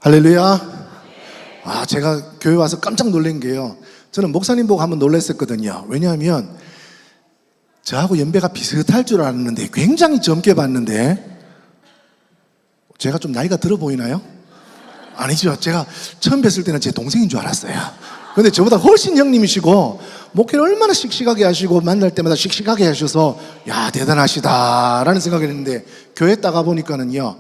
할렐루야. 제가 교회 와서 깜짝 놀란 게요, 저는 목사님 보고 한번 놀랐었거든요. 왜냐하면 저하고 연배가 비슷할 줄 알았는데 굉장히 젊게 봤는데, 제가 좀 나이가 들어 보이나요? 아니죠. 제가 처음 뵀을 때는 제 동생인 줄 알았어요. 근데 저보다 훨씬 형님이시고 목회를 얼마나 씩씩하게 하시고 만날 때마다 씩씩하게 하셔서 야, 대단하시다라는 생각을 했는데, 교회 딱 가보니까는요,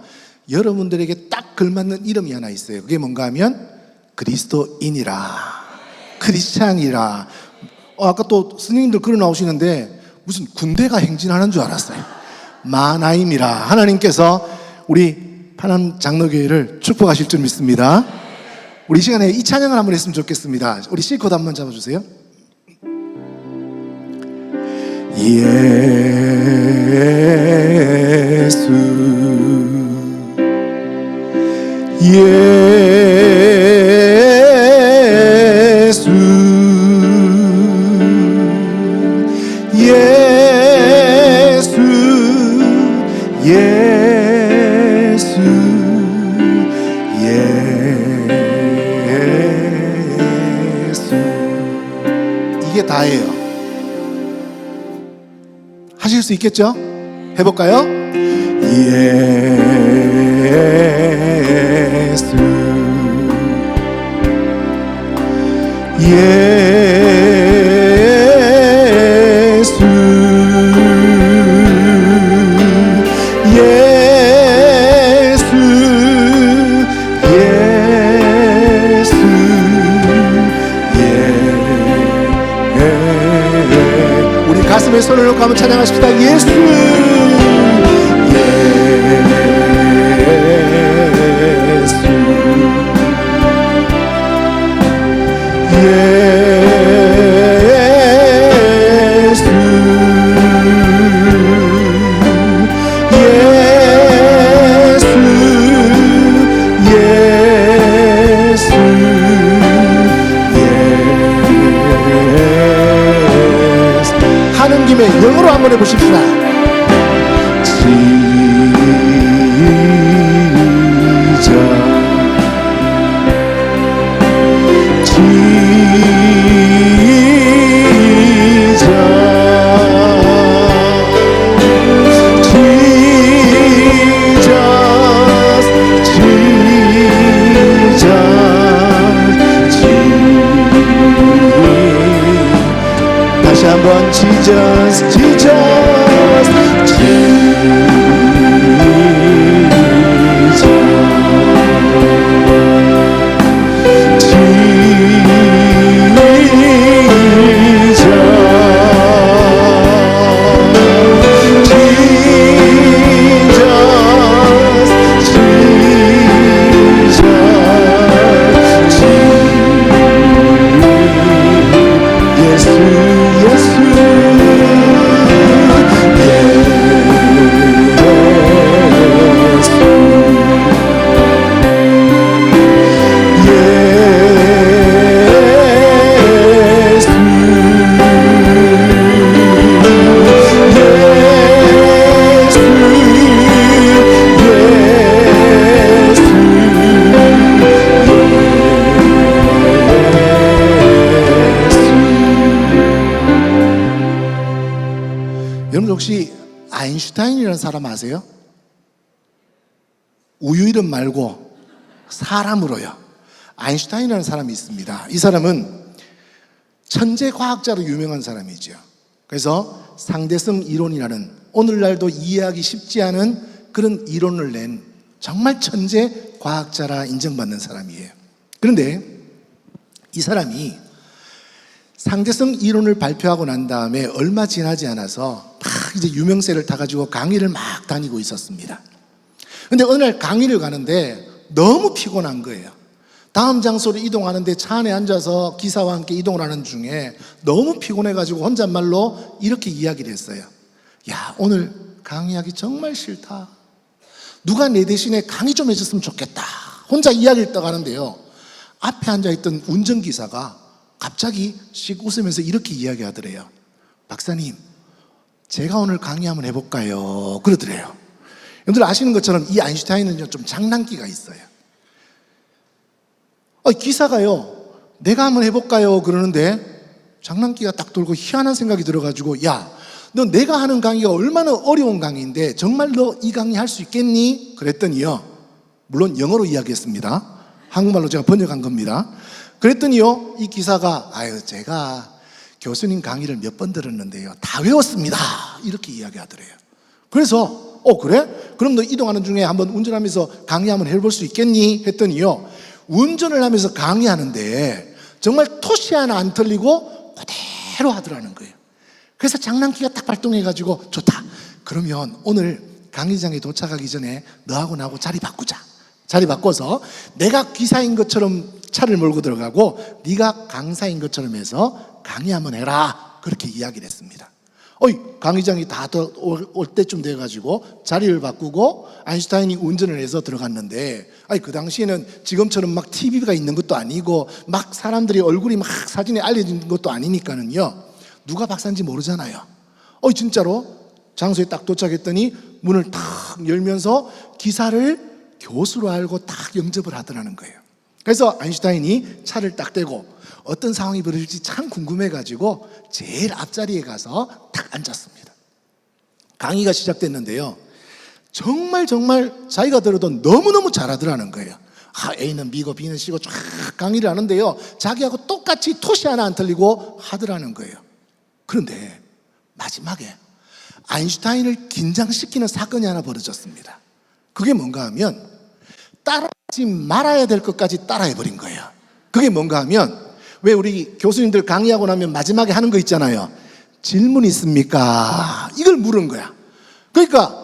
여러분들에게 딱 걸맞는 이름이 하나 있어요. 그게 뭔가 하면 그리스도인이라, 크리스찬이라. 아까 또 스님들 글을 나오시는데 무슨 군대가 행진하는 줄 알았어요. 마나임이라. 하나님께서 우리 파남 장로교회를 축복하실 줄 믿습니다. 우리 이 시간에 이 찬양을 한번 했으면 좋겠습니다. 우리 C코드 한번 잡아주세요. 예수 예수 예수 예수 예수. 이게 다예요. 하실 수 있겠죠? 해볼까요? 예수 예수 예수 예수 우리 가슴에 손을 놓고 한번 찬양하십시다. 예수 하는 김에 영어로 한번 해보십시다. 다시 한번 Jesus, Jesus, 여러분 혹시 아인슈타인이라는 사람 아세요? 우유 이름 말고 사람으로요. 아인슈타인이라는 사람이 있습니다. 이 사람은 천재 과학자로 유명한 사람이죠. 그래서 상대성 이론이라는 오늘날도 이해하기 쉽지 않은 그런 이론을 낸 정말 천재 과학자라 인정받는 사람이에요. 그런데 이 사람이 상대성 이론을 발표하고 난 다음에 얼마 지나지 않아서 막 이제 유명세를 타가지고 강의를 막 다니고 있었습니다. 근데 어느 날 강의를 가는데 너무 피곤한 거예요. 다음 장소로 이동하는데 차 안에 앉아서 기사와 함께 이동을 하는 중에 너무 피곤해가지고 혼잣말로 이렇게 이야기를 했어요. 야, 오늘 강의하기 정말 싫다. 누가 내 대신에 강의 좀 해줬으면 좋겠다. 혼자 이야기를 떠가는데요, 앞에 앉아있던 운전기사가 갑자기 씩 웃으면서 이렇게 이야기하더래요. 박사님, 제가 오늘 강의 한번 해볼까요? 그러더래요. 여러분들 아시는 것처럼 이 아인슈타인은 좀 장난기가 있어요. 기사가요, 내가 한번 해볼까요? 그러는데 장난기가 딱 돌고 희한한 생각이 들어가지고, 야, 너 내가 하는 강의가 얼마나 어려운 강의인데 정말 너 이 강의 할 수 있겠니? 그랬더니요, 물론 영어로 이야기했습니다. 한국말로 제가 번역한 겁니다. 그랬더니요, 이 기사가 제가 교수님 강의를 몇 번 들었는데요, 다 외웠습니다. 이렇게 이야기하더래요. 그래서 그래? 그럼 너 이동하는 중에 한번 운전하면서 강의 한번 해볼 수 있겠니? 했더니요, 운전을 하면서 강의하는데 정말 토시 하나 안 틀리고 그대로 하더라는 거예요. 그래서 장난기가 딱 발동해가지고, 좋다, 그러면 오늘 강의장에 도착하기 전에 너하고 나하고 자리 바꾸자. 자리 바꿔서 내가 기사인 것처럼 차를 몰고 들어가고 네가 강사인 것처럼 해서 강의 한번 해라. 그렇게 이야기를 했습니다. 강의장이 다 올 때쯤 돼가지고 자리를 바꾸고 아인슈타인이 운전을 해서 들어갔는데, 그 당시에는 지금처럼 막 TV가 있는 것도 아니고 막 사람들이 얼굴이 막 사진에 알려진 것도 아니니까는요, 누가 박사인지 모르잖아요. 진짜로 장소에 딱 도착했더니 문을 탁 열면서 기사를 교수로 알고 딱 영접을 하더라는 거예요. 그래서 아인슈타인이 차를 딱 대고 어떤 상황이 벌어질지 참 궁금해가지고 제일 앞자리에 가서 딱 앉았습니다. 강의가 시작됐는데요, 정말 자기가 들어도 너무너무 잘하더라는 거예요. A는 B고 B는 C고 쫙 강의를 하는데요, 자기하고 똑같이 토시 하나 안 틀리고 하더라는 거예요. 그런데 마지막에 아인슈타인을 긴장시키는 사건이 하나 벌어졌습니다. 그게 뭔가 하면 따라하지 말아야 될 것까지 따라해버린 거예요. 그게 뭔가 하면, 왜 우리 교수님들 강의하고 나면 마지막에 하는 거 있잖아요. 질문 있습니까? 이걸 물은 거야. 그러니까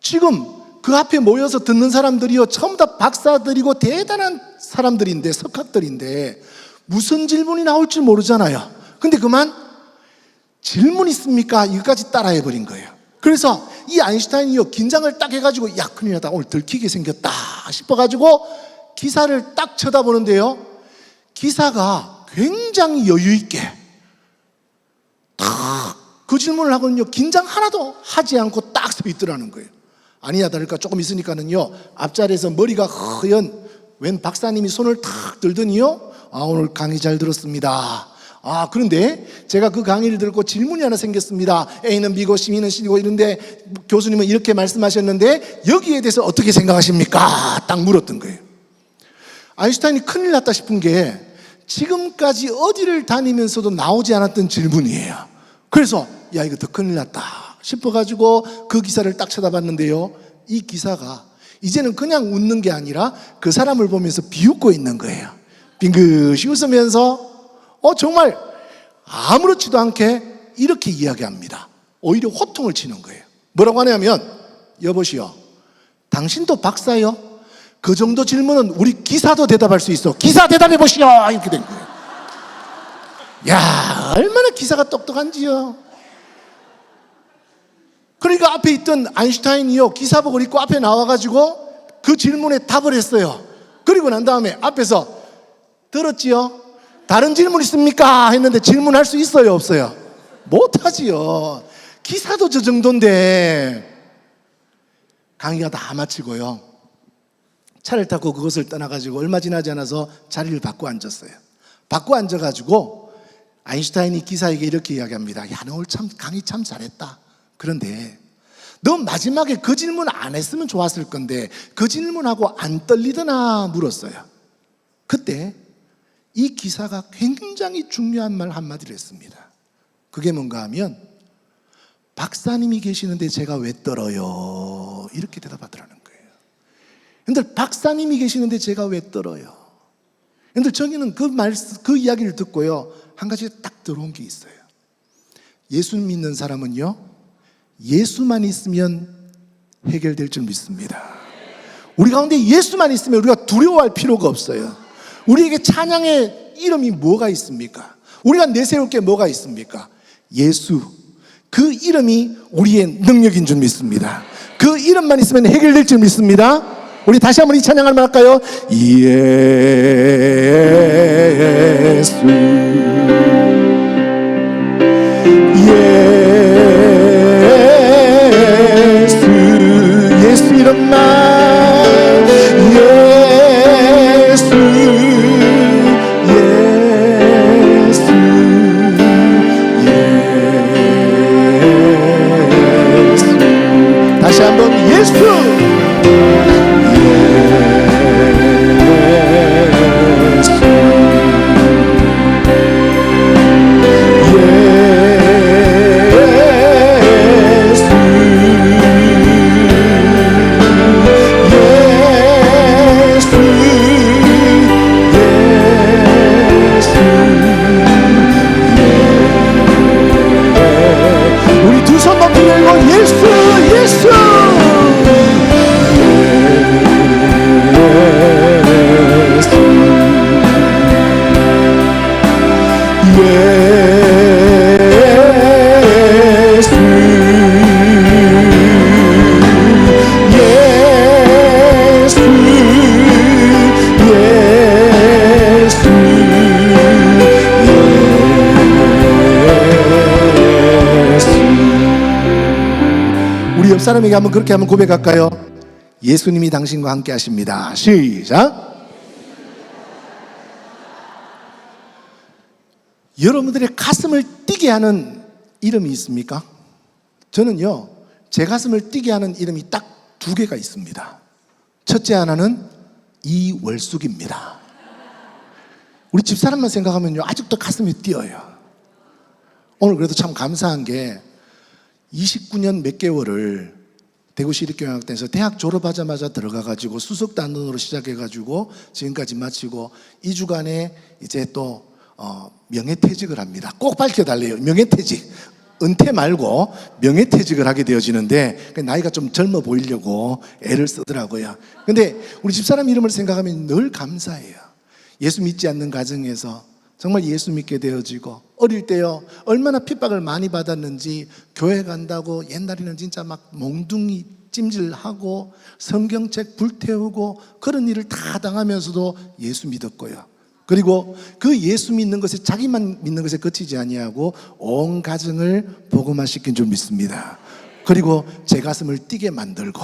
지금 그 앞에 모여서 듣는 사람들이요, 전부 다 박사들이고 대단한 사람들인데, 석학들인데 무슨 질문이 나올지 모르잖아요. 근데 그만 질문 있습니까? 이거까지 따라해버린 거예요. 그래서 이 아인슈타인이요, 긴장을 딱 해가지고, 야, 큰일 났다, 오늘 들키게 생겼다 싶어가지고 기사를 딱 쳐다보는데요, 기사가 굉장히 여유있게 딱 그 질문을 하고는요, 긴장 하나도 하지 않고 딱 서 있더라는 거예요. 아니야 다를까 조금 있으니까는요, 앞자리에서 머리가 허연 웬 박사님이 손을 탁 들더니요, 오늘 강의 잘 들었습니다. 그런데 제가 그 강의를 듣고 질문이 하나 생겼습니다. A는 B고 C는 C고 이런데 교수님은 이렇게 말씀하셨는데 여기에 대해서 어떻게 생각하십니까? 딱 물었던 거예요. 아인슈타인이 큰일 났다 싶은 게 지금까지 어디를 다니면서도 나오지 않았던 질문이에요. 그래서 야, 이거 더 큰일 났다 싶어가지고 그 기사를 딱 쳐다봤는데요, 이 기사가 이제는 그냥 웃는 게 아니라 그 사람을 보면서 비웃고 있는 거예요. 빙긋이 웃으면서 정말 아무렇지도 않게 이렇게 이야기합니다. 오히려 호통을 치는 거예요. 뭐라고 하냐면, 여보시오, 당신도 박사요? 그 정도 질문은 우리 기사도 대답할 수 있어. 기사 대답해 보시오. 이렇게 된 거예요. 야, 얼마나 기사가 똑똑한지요. 그러니까 앞에 있던 아인슈타인이요, 기사복을 입고 앞에 나와가지고 그 질문에 답을 했어요. 그리고 난 다음에 앞에서, 들었지요? 다른 질문 있습니까? 했는데 질문할 수 있어요, 없어요? 못하지요. 기사도 저 정도인데. 강의가 다 마치고요, 차를 타고 그것을 떠나가지고 얼마 지나지 않아서 자리를 바꿔 앉았어요. 바꿔 앉아가지고 아인슈타인이 기사에게 이렇게 이야기합니다. 야, 너 오늘 참 강의 참 잘했다. 그런데 너 마지막에 그 질문 안 했으면 좋았을 건데 그 질문하고 안 떨리더나 물었어요. 그때 이 기사가 굉장히 중요한 말 한마디를 했습니다. 그게 뭔가 하면, 박사님이 계시는데 제가 왜 떨어요? 이렇게 대답하더라는 거예요. 여러분들, 박사님이 계시는데 제가 왜 떨어요? 여러분들, 저기는 그 이야기를 듣고요, 한 가지 딱 들어온 게 있어요. 예수 믿는 사람은요, 예수만 있으면 해결될 줄 믿습니다. 우리 가운데 예수만 있으면 우리가 두려워할 필요가 없어요. 우리에게 찬양의 이름이 뭐가 있습니까? 우리가 내세울 게 뭐가 있습니까? 예수, 그 이름이 우리의 능력인 줄 믿습니다. 그 이름만 있으면 해결될 줄 믿습니다. 우리 다시 한번 이 찬양을 한번 할까요? 예수, 예수 이름만, 예수 집사람에게 한번 그렇게 한번 고백할까요? 예수님이 당신과 함께 하십니다. 시작. 여러분들의 가슴을 뛰게 하는 이름이 있습니까? 저는요, 제 가슴을 뛰게 하는 이름이 딱 두 개가 있습니다. 첫째 하나는 이월숙입니다. 우리 집사람만 생각하면요, 아직도 가슴이 뛰어요. 오늘 그래도 참 감사한 게 29년 몇 개월을 대구시립교향악단에서 대학 졸업하자마자 들어가가지고 수석단원으로 시작해가지고 지금까지 마치고 2주간에 이제 또 명예퇴직을 합니다. 꼭 밝혀달래요. 명예퇴직. 은퇴 말고 명예퇴직을 하게 되어지는데 나이가 좀 젊어 보이려고 애를 쓰더라고요. 근데 우리 집사람 이름을 생각하면 늘 감사해요. 예수 믿지 않는 가정에서 정말 예수 믿게 되어지고, 어릴 때요 얼마나 핍박을 많이 받았는지 교회 간다고 옛날에는 진짜 막 몽둥이 찜질하고 성경책 불태우고 그런 일을 다 당하면서도 예수 믿었고요. 그리고 그 예수 믿는 것에, 자기만 믿는 것에 그치지 아니하고 온 가정을 복음화시킨 줄 믿습니다. 그리고 제 가슴을 뛰게 만들고,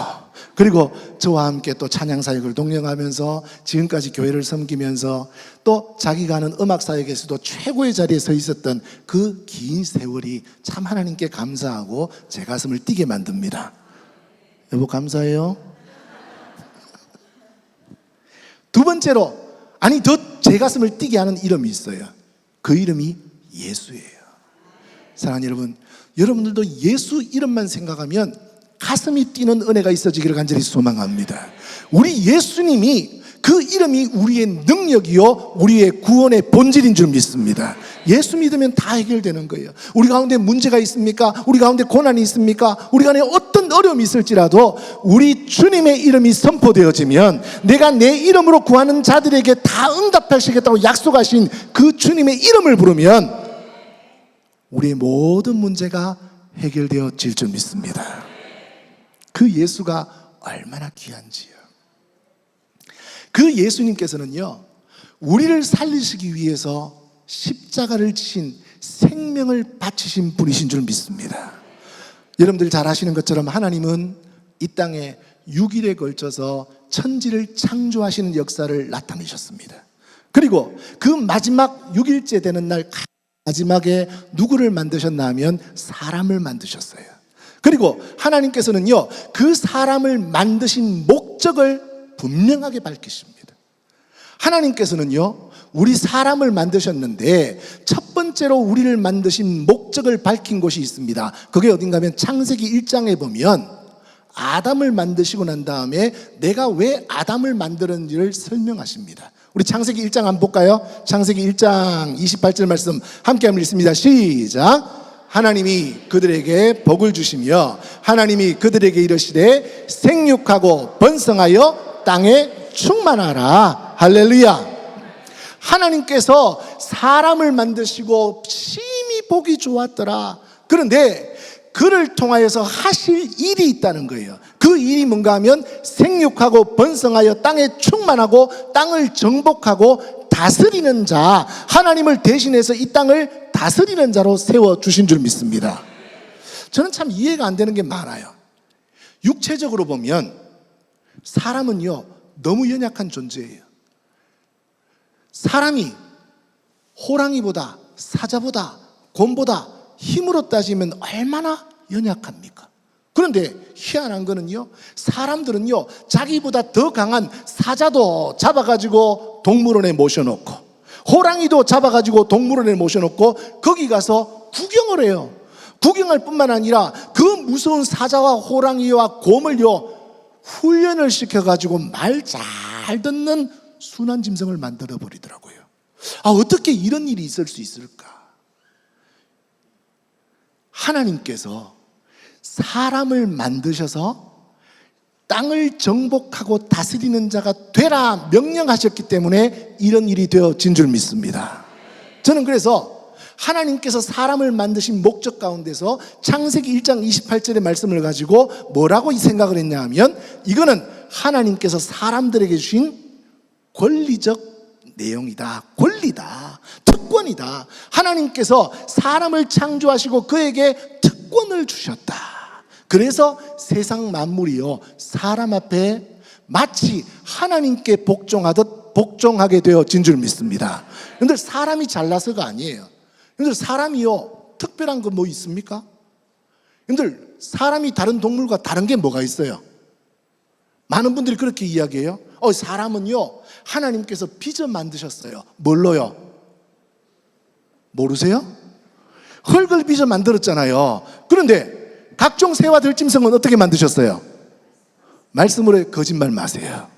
그리고 저와 함께 또 찬양사역을 동행하면서 지금까지 교회를 섬기면서 또 자기가 하는 음악사역에서도 최고의 자리에 서 있었던 그 긴 세월이 참 하나님께 감사하고 제 가슴을 뛰게 만듭니다. 여보 감사해요. 두 번째로, 아니 더 제 가슴을 뛰게 하는 이름이 있어요. 그 이름이 예수예요. 사랑하는 여러분, 여러분들도 예수 이름만 생각하면 가슴이 뛰는 은혜가 있어지기를 간절히 소망합니다. 우리 예수님이, 그 이름이 우리의 능력이요 우리의 구원의 본질인 줄 믿습니다. 예수 믿으면 다 해결되는 거예요. 우리 가운데 문제가 있습니까? 우리 가운데 고난이 있습니까? 우리 가운데 어떤 어려움이 있을지라도 우리 주님의 이름이 선포되어지면, 내가 내 이름으로 구하는 자들에게 다 응답하시겠다고 약속하신 그 주님의 이름을 부르면 우리의 모든 문제가 해결되어질 줄 믿습니다. 그 예수가 얼마나 귀한지요. 그 예수님께서는요 우리를 살리시기 위해서 십자가를 지신, 생명을 바치신 분이신 줄 믿습니다. 여러분들 잘 아시는 것처럼 하나님은 이 땅에 6일에 걸쳐서 천지를 창조하시는 역사를 나타내셨습니다. 그리고 그 마지막 6일째 되는 날 마지막에 누구를 만드셨나 하면 사람을 만드셨어요. 그리고 하나님께서는요 그 사람을 만드신 목적을 분명하게 밝히십니다. 하나님께서는요 우리 사람을 만드셨는데 첫 번째로 우리를 만드신 목적을 밝힌 곳이 있습니다. 그게 어딘가 하면 창세기 1장에 보면 아담을 만드시고 난 다음에 내가 왜 아담을 만들었는지를 설명하십니다. 우리 창세기 1장 한번 볼까요? 창세기 1장 28절 말씀 함께 한번 읽습니다. 시작. 하나님이 그들에게 복을 주시며 하나님이 그들에게 이르시되 생육하고 번성하여 땅에 충만하라. 할렐루야. 하나님께서 사람을 만드시고 심히 보기 좋았더라. 그런데 그를 통하여서 하실 일이 있다는 거예요. 그 일이 뭔가 하면 생육하고 번성하여 땅에 충만하고 땅을 정복하고 다스리는 자, 하나님을 대신해서 이 땅을 다스리는 자로 세워주신 줄 믿습니다. 저는 참 이해가 안 되는 게 많아요. 육체적으로 보면 사람은요 너무 연약한 존재예요. 사람이 호랑이보다, 사자보다, 곰보다 힘으로 따지면 얼마나 연약합니까? 그런데 희한한 거는요 사람들은요 자기보다 더 강한 사자도 잡아가지고 동물원에 모셔놓고 호랑이도 잡아가지고 동물원에 모셔놓고 거기 가서 구경을 해요. 구경할 뿐만 아니라 그 무서운 사자와 호랑이와 곰을요 훈련을 시켜가지고 말 잘 듣는 순한 짐승을 만들어 버리더라고요. 어떻게 이런 일이 있을 수 있을까? 하나님께서 사람을 만드셔서 땅을 정복하고 다스리는 자가 되라 명령하셨기 때문에 이런 일이 되어진 줄 믿습니다. 저는 그래서 하나님께서 사람을 만드신 목적 가운데서 창세기 1장 28절의 말씀을 가지고 뭐라고 생각을 했냐 하면, 이거는 하나님께서 사람들에게 주신 권리적 내용이다. 권리다. 특권이다. 하나님께서 사람을 창조하시고 그에게 특권을 주셨다. 그래서 세상 만물이요 사람 앞에 마치 하나님께 복종하듯 복종하게 되어진 줄 믿습니다. 여러분들 사람이 잘나서가 아니에요. 여러분들 사람이요 특별한 거 뭐 있습니까? 여러분들 사람이 다른 동물과 다른 게 뭐가 있어요? 많은 분들이 그렇게 이야기해요. 사람은요 하나님께서 빚어 만드셨어요. 뭘로요? 모르세요? 흙을 빚어 만들었잖아요. 그런데 각종 새와 들짐승은 어떻게 만드셨어요? 말씀으로 해. 거짓말 마세요.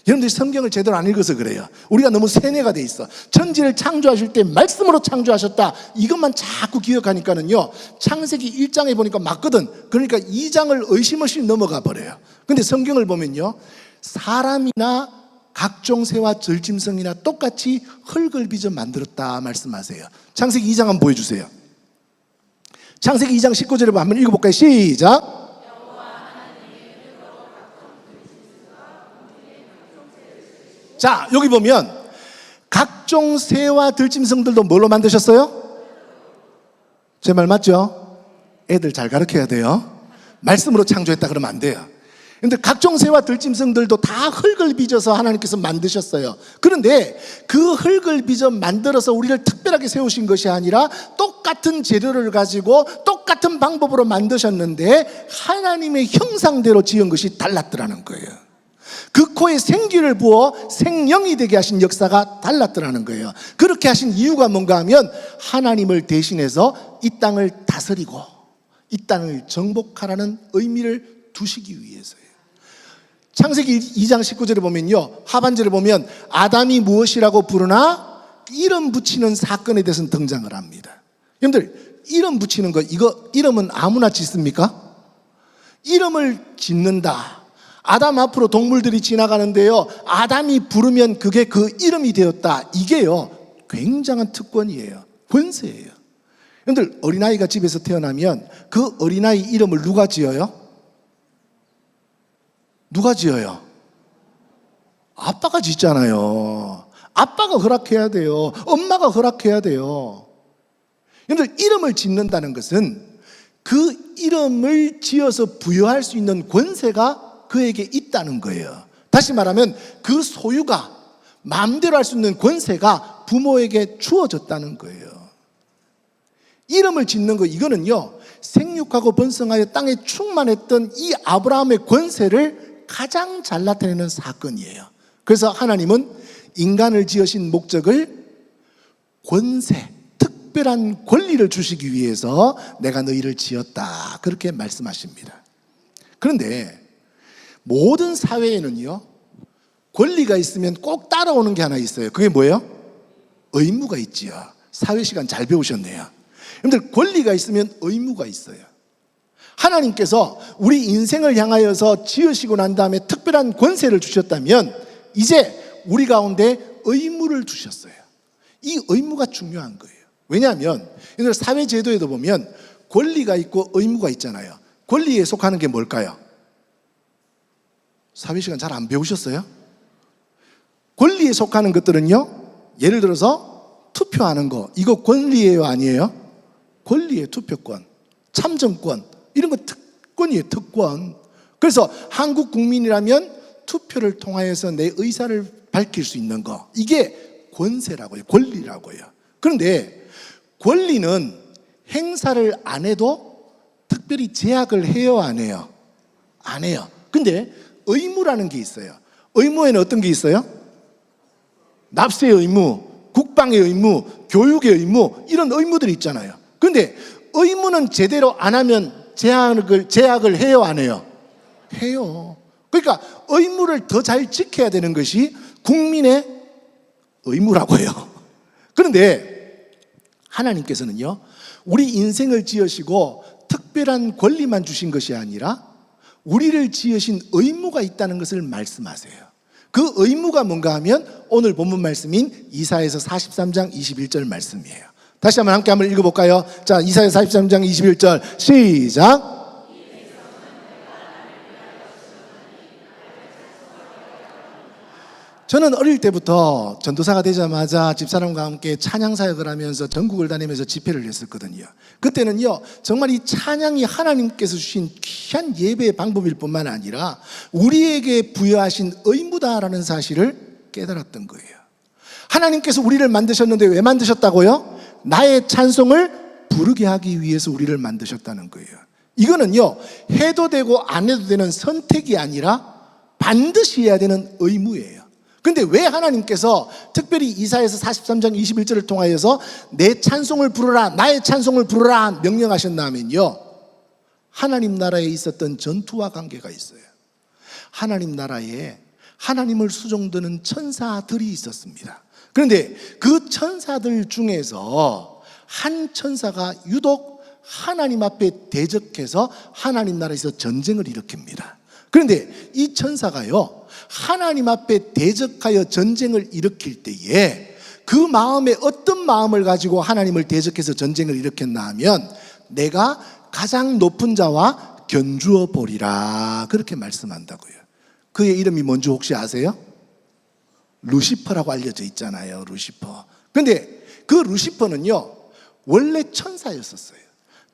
여러분들이 성경을 제대로 안 읽어서 그래요. 우리가 너무 세뇌가 돼 있어. 천지를 창조하실 때 말씀으로 창조하셨다, 이것만 자꾸 기억하니까는요 창세기 1장에 보니까 맞거든. 그러니까 2장을 의심 없이 넘어가 버려요. 근데 성경을 보면요 사람이나 각종 새와 들짐승이나 똑같이 흙을 빚어 만들었다 말씀하세요. 창세기 2장 한번 보여주세요. 창세기 2장 19절에 한번 읽어볼까요? 시작. 자, 여기 보면 각종 새와 들짐승들도 뭘로 만드셨어요? 제 말 맞죠? 애들 잘 가르쳐야 돼요. 말씀으로 창조했다 그러면 안 돼요. 근데 각종 새와 들짐승들도 다 흙을 빚어서 하나님께서 만드셨어요. 그런데 그 흙을 빚어 만들어서 우리를 특별하게 세우신 것이 아니라 똑같은 재료를 가지고 똑같은 방법으로 만드셨는데 하나님의 형상대로 지은 것이 달랐더라는 거예요. 그 코에 생기를 부어 생명이 되게 하신 역사가 달랐더라는 거예요. 그렇게 하신 이유가 뭔가 하면 하나님을 대신해서 이 땅을 다스리고 이 땅을 정복하라는 의미를 두시기 위해서예요. 창세기 2장 19절에 보면요 하반절에 보면 아담이 무엇이라고 부르나 이름 붙이는 사건에 대해서는 등장을 합니다. 여러분들 이름 붙이는 거, 이거 이름은 아무나 짓습니까? 이름을 짓는다. 아담 앞으로 동물들이 지나가는데요 아담이 부르면 그게 그 이름이 되었다. 이게요 굉장한 특권이에요. 권세예요. 여러분들 어린아이가 집에서 태어나면 그 어린아이 이름을 누가 지어요? 누가 지어요? 아빠가 짓잖아요. 아빠가 허락해야 돼요. 엄마가 허락해야 돼요. 여러분들 이름을 짓는다는 것은 그 이름을 지어서 부여할 수 있는 권세가 그에게 있다는 거예요. 다시 말하면 그 소유가 마음대로 할 수 있는 권세가 부모에게 주어졌다는 거예요. 이름을 짓는 거, 이거는요 생육하고 번성하여 땅에 충만했던 이 아브라함의 권세를 가장 잘 나타내는 사건이에요. 그래서 하나님은 인간을 지으신 목적을 권세, 특별한 권리를 주시기 위해서 내가 너희를 지었다 그렇게 말씀하십니다. 그런데 모든 사회에는요 권리가 있으면 꼭 따라오는 게 하나 있어요. 그게 뭐예요? 의무가 있지요. 사회시간 잘 배우셨네요. 여러분들 권리가 있으면 의무가 있어요. 하나님께서 우리 인생을 향하여서 지으시고 난 다음에 특별한 권세를 주셨다면 이제 우리 가운데 의무를 주셨어요. 이 의무가 중요한 거예요. 왜냐하면 사회제도에도 보면 권리가 있고 의무가 있잖아요. 권리에 속하는 게 뭘까요? 사회시간 잘 안 배우셨어요? 권리에 속하는 것들은요 예를 들어서 투표하는 거, 이거 권리예요 아니에요? 권리의 투표권, 참정권, 이런 거 특권이에요. 특권. 그래서 한국 국민이라면 투표를 통하여서 내 의사를 밝힐 수 있는 거, 이게 권세라고요. 권리라고요. 그런데 권리는 행사를 안 해도 특별히 제약을 해요 안 해요? 안 해요. 근데 의무라는 게 있어요. 의무에는 어떤 게 있어요? 납세의 의무, 국방의 의무, 교육의 의무, 이런 의무들이 있잖아요. 그런데 의무는 제대로 안 하면 제약을 해요 안 해요? 해요. 그러니까 의무를 더 잘 지켜야 되는 것이 국민의 의무라고요. 그런데 하나님께서는요 우리 인생을 지으시고 특별한 권리만 주신 것이 아니라 우리를 지으신 의무가 있다는 것을 말씀하세요. 그 의무가 뭔가 하면 오늘 본문 말씀인 이사야서 43장 21절 말씀이에요. 다시 한번 읽어볼까요? 자, 이사야 43장 21절 시작. 저는 어릴 때부터 전도사가 되자마자 집사람과 함께 찬양 사역을 하면서 전국을 다니면서 집회를 했었거든요. 그때는요, 정말 이 찬양이 하나님께서 주신 귀한 예배의 방법일 뿐만 아니라 우리에게 부여하신 의무다라는 사실을 깨달았던 거예요. 하나님께서 우리를 만드셨는데 왜 만드셨다고요? 나의 찬송을 부르게 하기 위해서 우리를 만드셨다는 거예요. 이거는요, 해도 되고 안 해도 되는 선택이 아니라 반드시 해야 되는 의무예요. 근데 왜 하나님께서 특별히 이사야서 43장 21절을 통하여서 내 찬송을 부르라, 나의 찬송을 부르라 명령하셨나 하면요, 하나님 나라에 있었던 전투와 관계가 있어요. 하나님 나라에 하나님을 수종드는 천사들이 있었습니다. 그런데 그 천사들 중에서 한 천사가 유독 하나님 앞에 대적해서 하나님 나라에서 전쟁을 일으킵니다. 그런데 이 천사가요, 하나님 앞에 대적하여 전쟁을 일으킬 때에 그 마음에 어떤 마음을 가지고 하나님을 대적해서 전쟁을 일으켰나 하면 내가 가장 높은 자와 견주어 보리라, 그렇게 말씀한다고요. 그의 이름이 뭔지 혹시 아세요? 루시퍼라고 알려져 있잖아요. 루시퍼. 그런데 그 루시퍼는요, 원래 천사였었어요.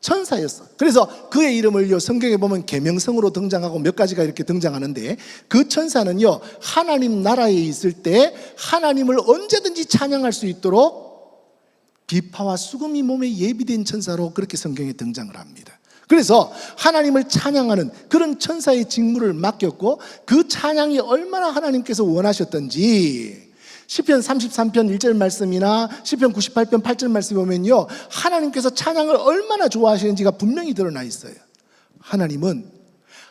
천사였어. 그래서 그의 이름을요, 성경에 보면 계명성으로 등장하고 몇 가지가 이렇게 등장하는데, 그 천사는요, 하나님 나라에 있을 때 하나님을 언제든지 찬양할 수 있도록 비파와 수금이 몸에 예비된 천사로 그렇게 성경에 등장을 합니다. 그래서 하나님을 찬양하는 그런 천사의 직무를 맡겼고, 그 찬양이 얼마나 하나님께서 원하셨던지 시편 33편 1절 말씀이나 시편 98편 8절 말씀 보면요, 하나님께서 찬양을 얼마나 좋아하시는지가 분명히 드러나 있어요. 하나님은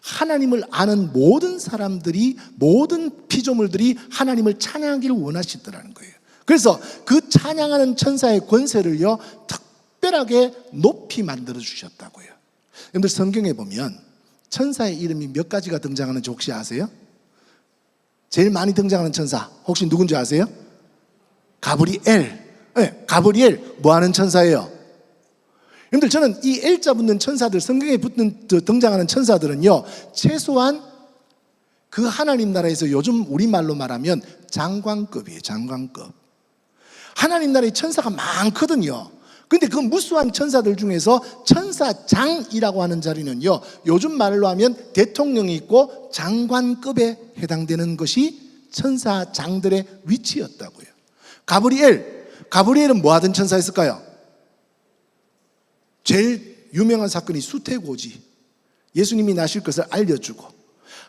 하나님을 아는 모든 사람들이, 모든 피조물들이 하나님을 찬양하기를 원하시더라는 거예요. 그래서 그 찬양하는 천사의 권세를요, 특별하게 높이 만들어 주셨다고요. 여러분들 성경에 보면 천사의 이름이 몇 가지가 등장하는지 혹시 아세요? 제일 많이 등장하는 천사 혹시 누군지 아세요? 가브리엘. 네, 가브리엘 뭐 하는 천사예요? 여러분들, 저는 이 L자 붙는 천사들, 성경에 등장하는 천사들은요, 최소한 그 하나님 나라에서 요즘 우리말로 말하면 장관급이에요. 장관급. 하나님 나라에 천사가 많거든요. 근데 그 무수한 천사들 중에서 천사장이라고 하는 자리는요, 요즘 말로 하면 대통령이 있고 장관급에 해당되는 것이 천사장들의 위치였다고요. 가브리엘은 뭐 하던 천사였을까요? 제일 유명한 사건이 수태고지. 예수님이 나실 것을 알려주고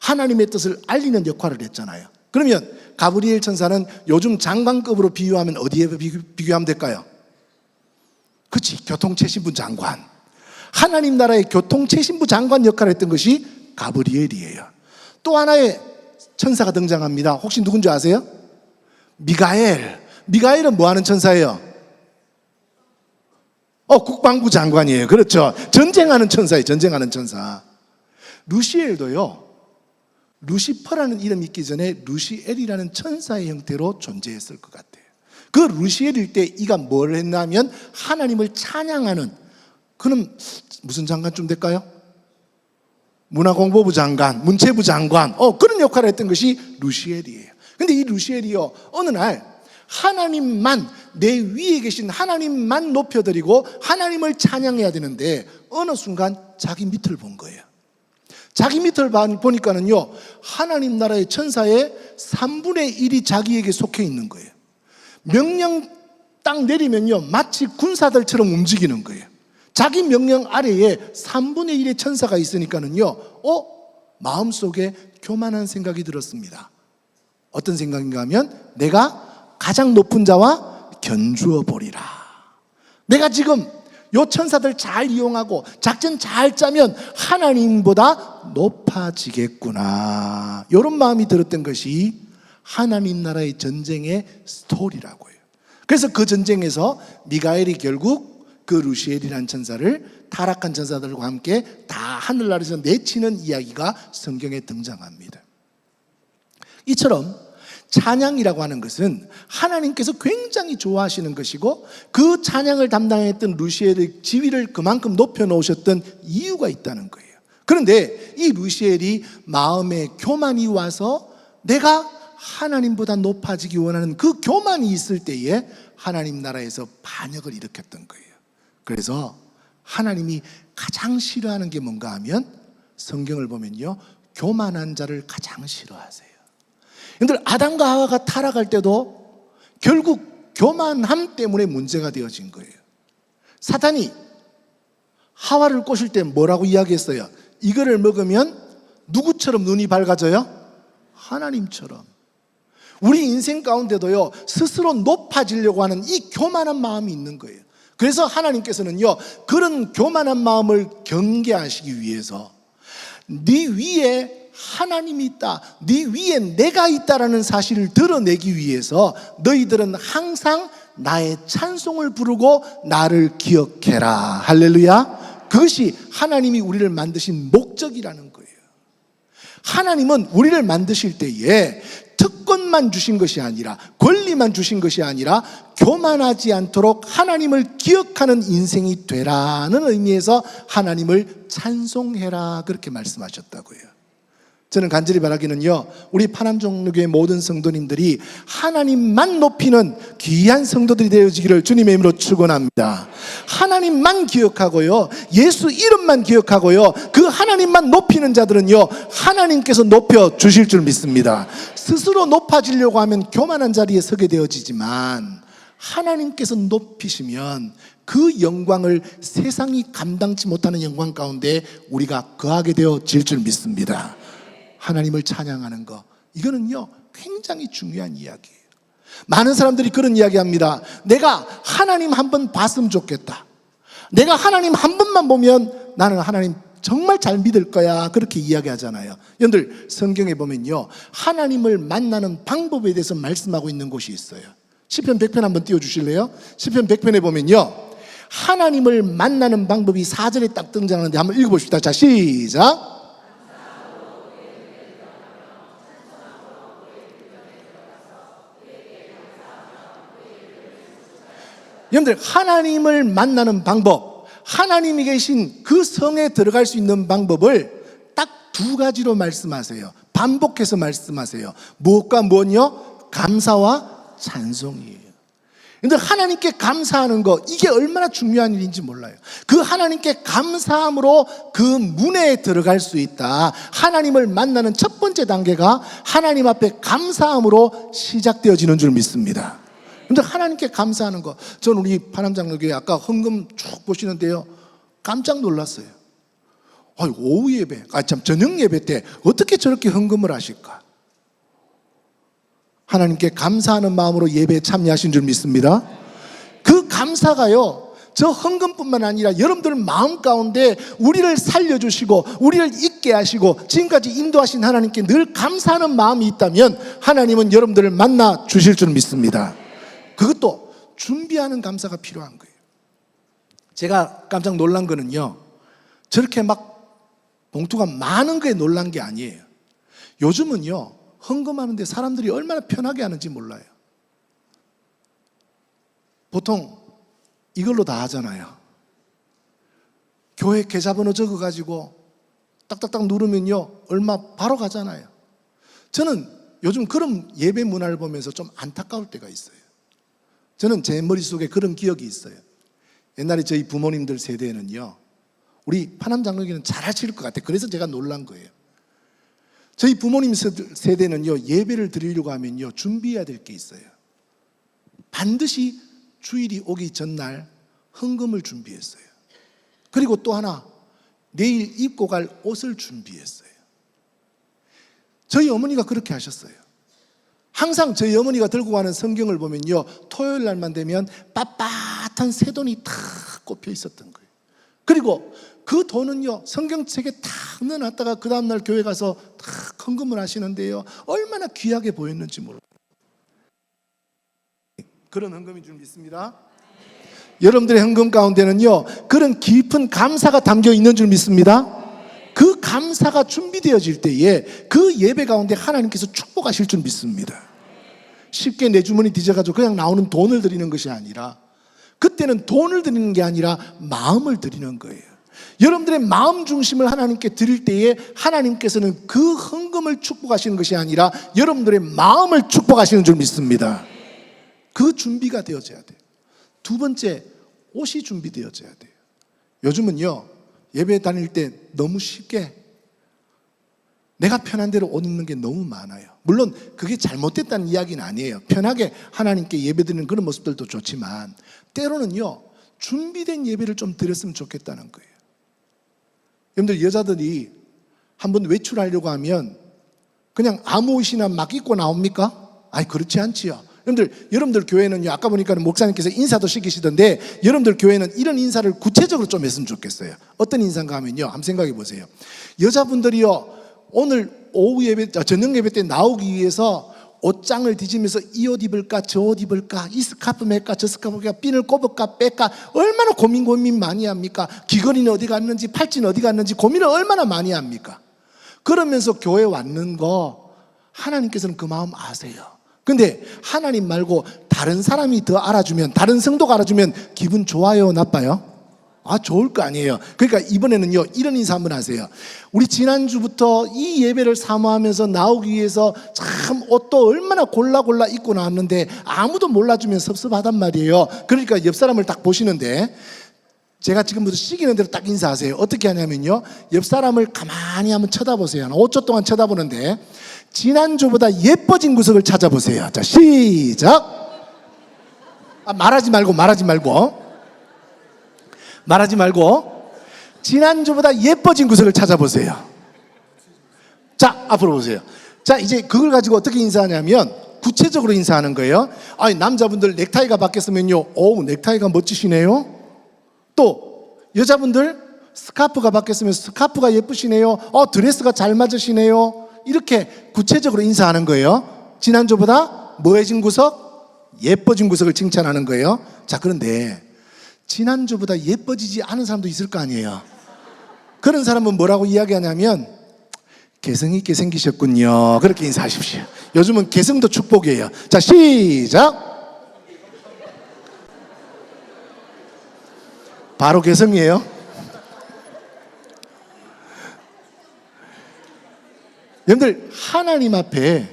하나님의 뜻을 알리는 역할을 했잖아요. 그러면 가브리엘 천사는 요즘 장관급으로 비유하면 어디에 비교하면 될까요? 그치, 교통체신부 장관. 하나님 나라의 교통체신부 장관 역할을 했던 것이 가브리엘이에요. 또 하나의 천사가 등장합니다. 혹시 누군지 아세요? 미가엘. 미가엘은 뭐 하는 천사예요? 국방부 장관이에요. 그렇죠. 전쟁하는 천사예요. 전쟁하는 천사. 루시엘도요, 루시퍼라는 이름이 있기 전에 루시엘이라는 천사의 형태로 존재했을 것 같아요. 그 루시엘일 때 이가 뭘 했냐면 하나님을 찬양하는, 그럼 무슨 장관쯤 될까요? 문화공보부 장관, 문체부 장관, 그런 역할을 했던 것이 루시엘이에요. 근데 이 루시엘이요, 어느 날 하나님만, 내 위에 계신 하나님만 높여드리고 하나님을 찬양해야 되는데 어느 순간 자기 밑을 본 거예요. 자기 밑을 보니까는요, 하나님 나라의 천사의 3분의 1이 자기에게 속해 있는 거예요. 명령 딱 내리면요, 마치 군사들처럼 움직이는 거예요. 자기 명령 아래에 3분의 1의 천사가 있으니까는요, 마음속에 교만한 생각이 들었습니다. 어떤 생각인가 하면 내가 가장 높은 자와 견주어 보리라. 내가 지금 요 천사들 잘 이용하고 작전 잘 짜면 하나님보다 높아지겠구나, 이런 마음이 들었던 것이 하나님 나라의 전쟁의 스토리라고요. 그래서 그 전쟁에서 미가엘이 결국 그 루시엘이라는 천사를 타락한 천사들과 함께 다 하늘나라에서 내치는 이야기가 성경에 등장합니다. 이처럼 찬양이라고 하는 것은 하나님께서 굉장히 좋아하시는 것이고, 그 찬양을 담당했던 루시엘의 지위를 그만큼 높여놓으셨던 이유가 있다는 거예요. 그런데 이 루시엘이 마음에 교만이 와서 내가 하나님보다 높아지기 원하는 그 교만이 있을 때에 하나님 나라에서 반역을 일으켰던 거예요. 그래서 하나님이 가장 싫어하는 게 뭔가 하면 성경을 보면요, 교만한 자를 가장 싫어하세요. 여러분들, 아담과 하와가 타락할 때도 결국 교만함 때문에 문제가 되어진 거예요. 사탄이 하와를 꼬실 때 뭐라고 이야기했어요? 이거를 먹으면 누구처럼 눈이 밝아져요? 하나님처럼. 우리 인생 가운데도요, 스스로 높아지려고 하는 이 교만한 마음이 있는 거예요. 그래서 하나님께서는요, 그런 교만한 마음을 경계하시기 위해서 네 위에 하나님이 있다, 네 위에 내가 있다라는 사실을 드러내기 위해서 너희들은 항상 나의 찬송을 부르고 나를 기억해라. 할렐루야. 그것이 하나님이 우리를 만드신 목적이라는 거예요. 하나님은 우리를 만드실 때에 특권만 주신 것이 아니라, 권리만 주신 것이 아니라 교만하지 않도록 하나님을 기억하는 인생이 되라는 의미에서 하나님을 찬송해라, 그렇게 말씀하셨다고요. 저는 간절히 바라기는요, 우리 파남종로교회 모든 성도님들이 하나님만 높이는 귀한 성도들이 되어지기를 주님의 이름으로 축원합니다. 하나님만 기억하고요, 예수 이름만 기억하고요, 그 하나님만 높이는 자들은요, 하나님께서 높여 주실 줄 믿습니다. 스스로 높아지려고 하면 교만한 자리에 서게 되어지지만 하나님께서 높이시면 그 영광을 세상이 감당치 못하는 영광 가운데 우리가 거하게 되어질 줄 믿습니다. 하나님을 찬양하는 거, 이거는요 굉장히 중요한 이야기예요. 많은 사람들이 그런 이야기합니다. 내가 하나님 한 번 봤으면 좋겠다, 내가 하나님 한 번만 보면 나는 하나님 정말 잘 믿을 거야, 그렇게 이야기하잖아요. 여러분들, 성경에 보면요, 하나님을 만나는 방법에 대해서 말씀하고 있는 곳이 있어요. 시편 100편 한번 띄워주실래요? 시편 100편에 보면요, 하나님을 만나는 방법이 4절에 딱 등장하는데 한번 읽어봅시다. 자, 시작. 여러분들, 하나님을 만나는 방법, 하나님이 계신 그 성에 들어갈 수 있는 방법을 딱 두 가지로 말씀하세요. 반복해서 말씀하세요. 무엇과 무엇요? 감사와 찬송이에요. 근데 하나님께 감사하는 거, 이게 얼마나 중요한 일인지 몰라요. 그 하나님께 감사함으로 그 문에 들어갈 수 있다. 하나님을 만나는 첫 번째 단계가 하나님 앞에 감사함으로 시작되어지는 줄 믿습니다. 근데 하나님께 감사하는 거, 저는 우리 파남장로교회 아까 헌금 쭉 보시는데요, 깜짝 놀랐어요. 오후 예배, 저녁 예배 때 어떻게 저렇게 헌금을 하실까? 하나님께 감사하는 마음으로 예배에 참여하신 줄 믿습니다. 그 감사가요, 저 헌금뿐만 아니라 여러분들 마음 가운데 우리를 살려주시고 우리를 있게 하시고 지금까지 인도하신 하나님께 늘 감사하는 마음이 있다면 하나님은 여러분들을 만나 주실 줄 믿습니다. 그것도 준비하는 감사가 필요한 거예요. 제가 깜짝 놀란 거는요, 저렇게 막 봉투가 많은 거에 놀란 게 아니에요. 요즘은요, 헌금하는데 사람들이 얼마나 편하게 하는지 몰라요. 보통 이걸로 다 하잖아요. 교회 계좌번호 적어가지고 딱딱딱 누르면요, 얼마 바로 가잖아요. 저는 요즘 그런 예배 문화를 보면서 좀 안타까울 때가 있어요. 저는 제 머릿속에 그런 기억이 있어요. 옛날에 저희 부모님들 세대에는요, 우리 파남장로교회는 잘 아실 것 같아요. 그래서 제가 놀란 거예요. 저희 부모님 세대는요, 예배를 드리려고 하면요, 준비해야 될 게 있어요. 반드시 주일이 오기 전날 헌금을 준비했어요. 그리고 또 하나, 내일 입고 갈 옷을 준비했어요. 저희 어머니가 그렇게 하셨어요. 항상 저희 어머니가 들고 가는 성경을 보면요, 토요일 날만 되면 빳빳한 새 돈이 탁 꼽혀 있었던 거예요. 그리고 그 돈은요, 성경책에 탁 넣어놨다가 그 다음날 교회 가서 탁 헌금을 하시는데요, 얼마나 귀하게 보였는지 몰라요. 그런 헌금인 줄 믿습니다. 여러분들의 헌금 가운데는요, 그런 깊은 감사가 담겨 있는 줄 믿습니다. 그 감사가 준비되어질 때에 그 예배 가운데 하나님께서 축복하실 줄 믿습니다. 쉽게 내 주머니 뒤져가지고 그냥 나오는 돈을 드리는 것이 아니라, 그때는 돈을 드리는 게 아니라 마음을 드리는 거예요. 여러분들의 마음 중심을 하나님께 드릴 때에 하나님께서는 그 헌금을 축복하시는 것이 아니라 여러분들의 마음을 축복하시는 줄 믿습니다. 그 준비가 되어져야 돼요. 두 번째, 옷이 준비되어져야 돼요. 요즘은요, 예배 다닐 때 너무 쉽게 내가 편한 대로 옷 입는 게 너무 많아요. 물론 그게 잘못됐다는 이야기는 아니에요. 편하게 하나님께 예배드리는 그런 모습들도 좋지만 때로는요, 준비된 예배를 좀 드렸으면 좋겠다는 거예요. 여러분들, 여자들이 한번 외출하려고 하면 그냥 아무 옷이나 막 입고 나옵니까? 아니, 그렇지 않지요. 여러분들 교회는요, 아까 보니까 목사님께서 인사도 시키시던데 여러분들 교회는 이런 인사를 구체적으로 좀 했으면 좋겠어요. 어떤 인사인가 하면요, 한번 생각해 보세요. 여자분들이요, 오늘 오후 예배, 저녁 예배 때 나오기 위해서 옷장을 뒤지면서 이 옷 입을까 저 옷 입을까, 이 스카프 맬까 저 스카프 맬까, 핀을 꼽을까 뺄까 얼마나 고민 많이 합니까? 귀걸이는 어디 갔는지 팔찌는 어디 갔는지 고민을 얼마나 많이 합니까? 그러면서 교회 왔는 거 하나님께서는 그 마음 아세요. 근데 하나님 말고 다른 사람이 더 알아주면, 다른 성도가 알아주면 기분 좋아요, 나빠요? 아, 좋을 거 아니에요. 그러니까 이번에는요, 이런 인사 한번 하세요. 우리 지난주부터 이 예배를 사모하면서 나오기 위해서 참 옷도 얼마나 골라 입고 나왔는데 아무도 몰라주면 섭섭하단 말이에요. 그러니까 옆 사람을 딱 보시는데, 제가 지금부터 시키는 대로 딱 인사하세요. 어떻게 하냐면요, 옆 사람을 가만히 한번 쳐다보세요. 5초 동안 쳐다보는데 지난주보다 예뻐진 구석을 찾아보세요. 자, 시작. 말하지 말고 지난주보다 예뻐진 구석을 찾아보세요. 자, 앞으로 보세요. 자, 이제 그걸 가지고 어떻게 인사하냐면 구체적으로 인사하는 거예요. 아니, 남자분들 넥타이가 바뀌었으면요, 오우, 넥타이가 멋지시네요. 또 여자분들 스카프가 바뀌었으면 스카프가 예쁘시네요. 드레스가 잘 맞으시네요. 이렇게 구체적으로 인사하는 거예요. 지난주보다 뭐해진 구석? 예뻐진 구석을 칭찬하는 거예요. 자, 그런데 지난주보다 예뻐지지 않은 사람도 있을 거 아니에요. 그런 사람은 뭐라고 이야기하냐면 개성 있게 생기셨군요. 그렇게 인사하십시오. 요즘은 개성도 축복이에요. 자, 시작. 바로 개성이에요. 여러분들, 하나님 앞에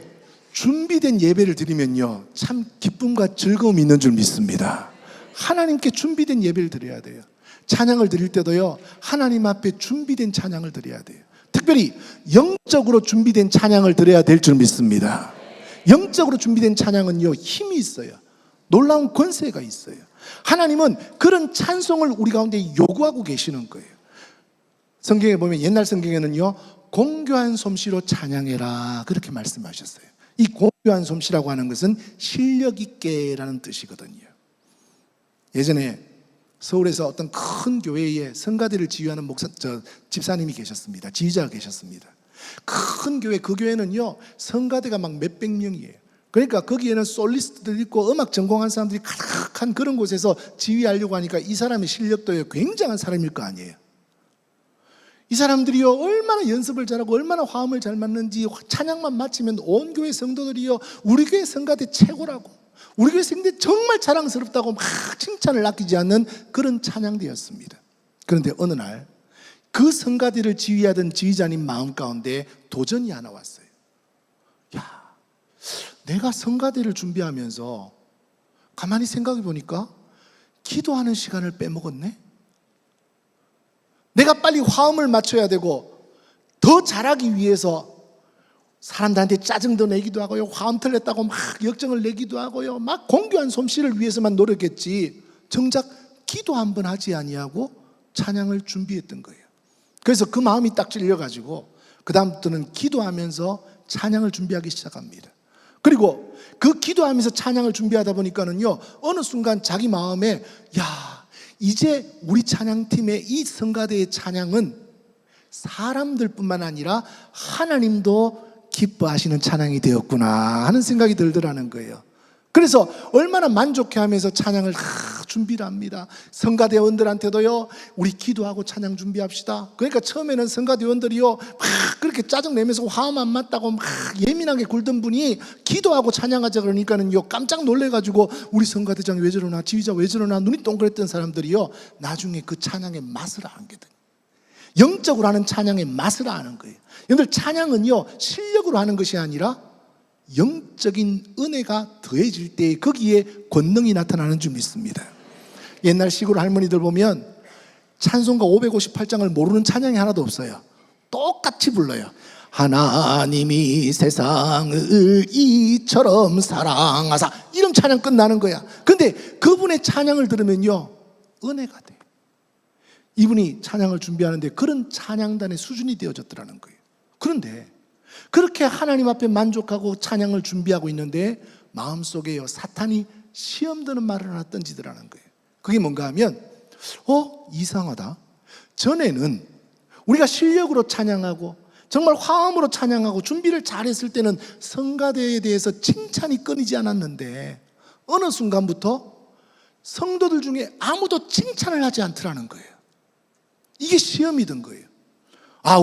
준비된 예배를 드리면요, 참 기쁨과 즐거움이 있는 줄 믿습니다. 하나님께 준비된 예배를 드려야 돼요. 찬양을 드릴 때도요, 하나님 앞에 준비된 찬양을 드려야 돼요. 특별히 영적으로 준비된 찬양을 드려야 될 줄 믿습니다. 영적으로 준비된 찬양은요, 힘이 있어요. 놀라운 권세가 있어요. 하나님은 그런 찬송을 우리 가운데 요구하고 계시는 거예요. 성경에 보면, 옛날 성경에는요, 공교한 솜씨로 찬양해라, 그렇게 말씀하셨어요. 이 공교한 솜씨라고 하는 것은 실력 있게라는 뜻이거든요. 예전에 서울에서 어떤 큰 교회에 성가대를 지휘하는 집사님이 계셨습니다. 지휘자가 계셨습니다. 큰 교회, 그 교회는요, 성가대가 막 몇백 명이에요. 그러니까 거기에는 솔리스트들 있고 음악 전공한 사람들이 가득한 그런 곳에서 지휘하려고 하니까 이 사람의 실력도 굉장한 사람일 거 아니에요. 이 사람들이요, 얼마나 연습을 잘하고 얼마나 화음을 잘 맞는지 찬양만 마치면 온 교회 성도들이요, 우리 교회 성가대 최고라고, 우리 교회 성가대 정말 자랑스럽다고 막 칭찬을 아끼지 않는 그런 찬양대였습니다. 그런데 어느 날 그 성가대를 지휘하던 지휘자님 마음 가운데 도전이 하나 왔어요. 야, 내가 성가대를 준비하면서 가만히 생각해 보니까 기도하는 시간을 빼먹었네. 내가 빨리 화음을 맞춰야 되고 더 잘하기 위해서 사람들한테 짜증도 내기도 하고요, 화음 틀렸다고 막 역정을 내기도 하고요, 막 공교한 솜씨를 위해서만 노력했지 정작 기도 한번 하지 아니하고 찬양을 준비했던 거예요. 그래서 그 마음이 딱 찔려가지고 그 다음부터는 기도하면서 찬양을 준비하기 시작합니다. 그리고 그 기도하면서 찬양을 준비하다 보니까는요, 어느 순간 자기 마음에, 야, 이제 우리 찬양팀의 이 성가대의 찬양은 사람들뿐만 아니라 하나님도 기뻐하시는 찬양이 되었구나 하는 생각이 들더라는 거예요. 그래서 얼마나 만족해하면서 찬양을 준비를 합니다. 성가대원들한테도요, 우리 기도하고 찬양 준비합시다. 그러니까 처음에는 성가대원들이요, 막 그렇게 짜증내면서 화음 안 맞다고 막 예민하게 굴던 분이 기도하고 찬양하자 그러니까는요, 깜짝 놀래가지고 우리 성가대장 왜 저러나, 지휘자 왜 저러나 눈이 동그랬던 사람들이요, 나중에 그 찬양의 맛을 알게 돼요. 영적으로 하는 찬양의 맛을 아는 거예요. 여러분들, 찬양은요 실력으로 하는 것이 아니라 영적인 은혜가 더해질 때 거기에 권능이 나타나는 줄 믿습니다. 옛날 시골 할머니들 보면 찬송가 558장을 모르는 찬양이 하나도 없어요. 똑같이 불러요. 하나님이 세상을 이처럼 사랑하사, 이런 찬양 끝나는 거야. 근데 그분의 찬양을 들으면요 은혜가 돼요. 이분이 찬양을 준비하는데 그런 찬양단의 수준이 되어졌더라는 거예요. 그런데 그렇게 하나님 앞에 만족하고 찬양을 준비하고 있는데 마음속에요 사탄이 시험 드는 말을 하나 던지더라는 거예요. 그게 뭔가 하면 이상하다. 전에는 우리가 실력으로 찬양하고 정말 화음으로 찬양하고 준비를 잘했을 때는 성가대에 대해서 칭찬이 끊이지 않았는데 어느 순간부터 성도들 중에 아무도 칭찬을 하지 않더라는 거예요. 이게 시험이 든 거예요.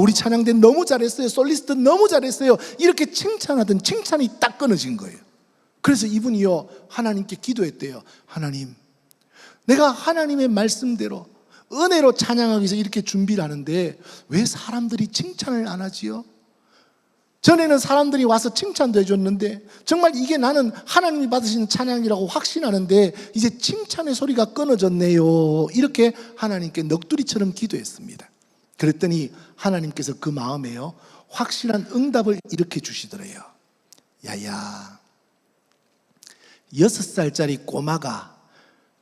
우리 찬양대 너무 잘했어요, 솔리스트 너무 잘했어요, 이렇게 칭찬하던 칭찬이 딱 끊어진 거예요. 그래서 이분이요 하나님께 기도했대요. 하나님, 내가 하나님의 말씀대로 은혜로 찬양하기 위해서 이렇게 준비를 하는데 왜 사람들이 칭찬을 안 하지요? 전에는 사람들이 와서 칭찬도 해줬는데 정말 이게 나는 하나님이 받으신 찬양이라고 확신하는데 이제 칭찬의 소리가 끊어졌네요. 이렇게 하나님께 넋두리처럼 기도했습니다. 그랬더니 하나님께서 그 마음에요 확실한 응답을 이렇게 주시더래요. 야야, 6살짜리 꼬마가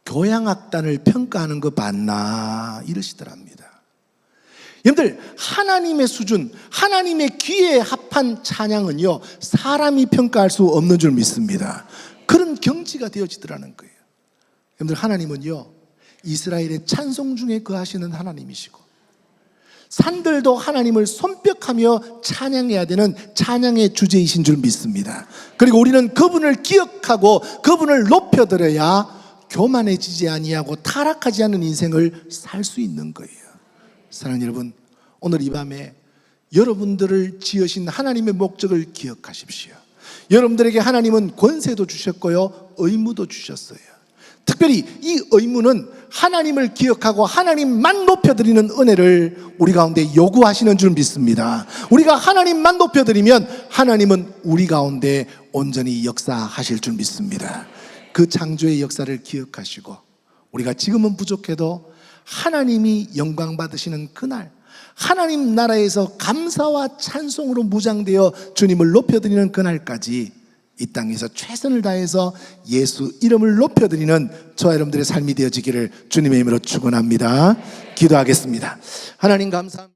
교향악단을 평가하는 거 봤나? 이러시더랍니다. 여러분들, 하나님의 수준, 하나님의 귀에 합한 찬양은요 사람이 평가할 수 없는 줄 믿습니다. 그런 경지가 되어지더라는 거예요. 여러분들, 하나님은요 이스라엘의 찬송 중에 거하시는 하나님이시고 산들도 하나님을 손뼉하며 찬양해야 되는 찬양의 주제이신 줄 믿습니다. 그리고 우리는 그분을 기억하고 그분을 높여드려야 교만해지지 아니하고 타락하지 않는 인생을 살 수 있는 거예요. 사랑하는 여러분, 오늘 이 밤에 여러분들을 지으신 하나님의 목적을 기억하십시오. 여러분들에게 하나님은 권세도 주셨고요 의무도 주셨어요. 특별히 이 의무는 하나님을 기억하고 하나님만 높여드리는 은혜를 우리 가운데 요구하시는 줄 믿습니다. 우리가 하나님만 높여드리면 하나님은 우리 가운데 온전히 역사하실 줄 믿습니다. 그 창조의 역사를 기억하시고 우리가 지금은 부족해도 하나님이 영광 받으시는 그날, 하나님 나라에서 감사와 찬송으로 무장되어 주님을 높여드리는 그날까지 이 땅에서 최선을 다해서 예수 이름을 높여드리는 저와 여러분들의 삶이 되어지기를 주님의 이름으로 축원합니다. 기도하겠습니다. 하나님 감사합니다.